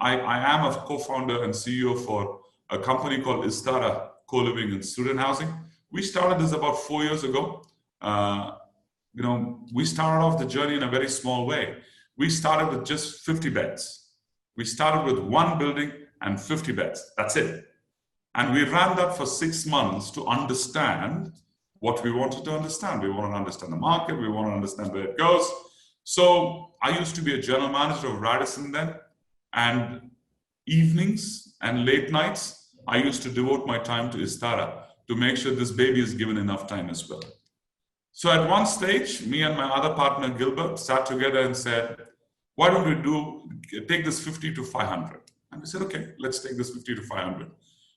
I am a co-founder and CEO for a company called Isthara, co-living and student housing. We started this about 4 years ago. We started off the journey in a very small way. We started with just 50 beds. We started with one building and 50 beds. That's it. And we ran that for 6 months to understand what we wanted to understand. We wanted to understand the market. We wanted to understand where it goes. So I used to be a general manager of Radisson then. And evenings and late nights, I used to devote my time to Isthara to make sure this baby is given enough time as well. So at one stage, me and my other partner, Gilbert, sat together and said, why don't we take this 50 to 500? And we said, okay, let's take this 50 to 500.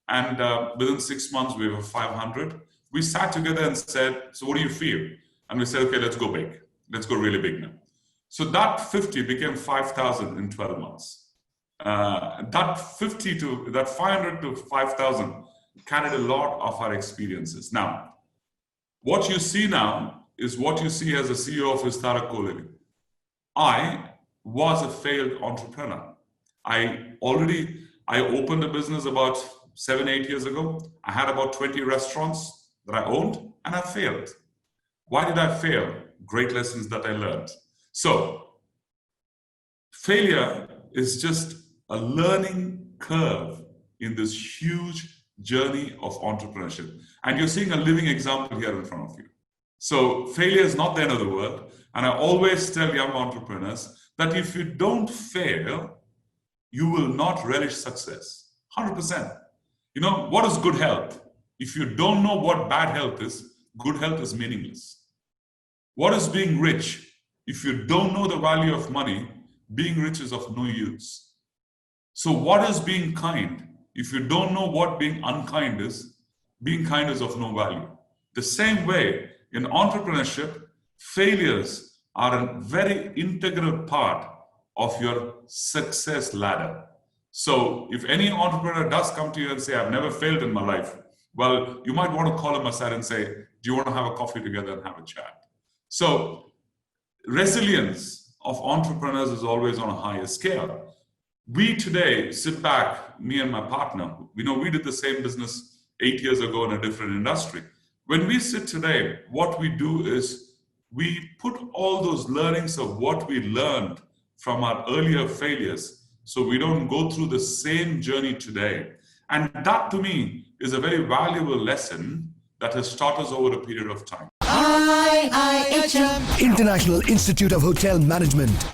And within 6 months, we were 500. We sat together and said, so what do you feel? And we said, okay, let's go big. Let's go really big now. So that 50 became 5,000 in 12 months. That 500 to 5,000 carried a lot of our experiences. Now, what you see now is what you see as a CEO of Isthara Co-Living. I was a failed entrepreneur. I opened a business about 7-8 years ago. I had about 20 restaurants that I owned, and I failed. Why did I fail? Great lessons that I learned. So, failure is just a learning curve in this huge journey of entrepreneurship. And you're seeing a living example here in front of you. So failure is not the end of the world. And I always tell young entrepreneurs that if you don't fail, you will not relish success. 100%. You know, what is good health? If you don't know what bad health is, good health is meaningless. What is being rich? If you don't know the value of money, being rich is of no use. So what is being kind? If you don't know what being unkind is, being kind is of no value. The same way, in entrepreneurship, failures are a very integral part of your success ladder. So if any entrepreneur does come to you and say, I've never failed in my life, well, you might want to call him aside and say, do you want to have a coffee together and have a chat? So resilience of entrepreneurs is always on a higher scale. We today sit back, me and my partner, we did the same business 8 years ago in a different industry. When we sit today, what we do is we put all those learnings of what we learned from our earlier failures so we don't go through the same journey today. And that to me is a very valuable lesson that has taught us over a period of time. IIHM International Institute of Hotel Management.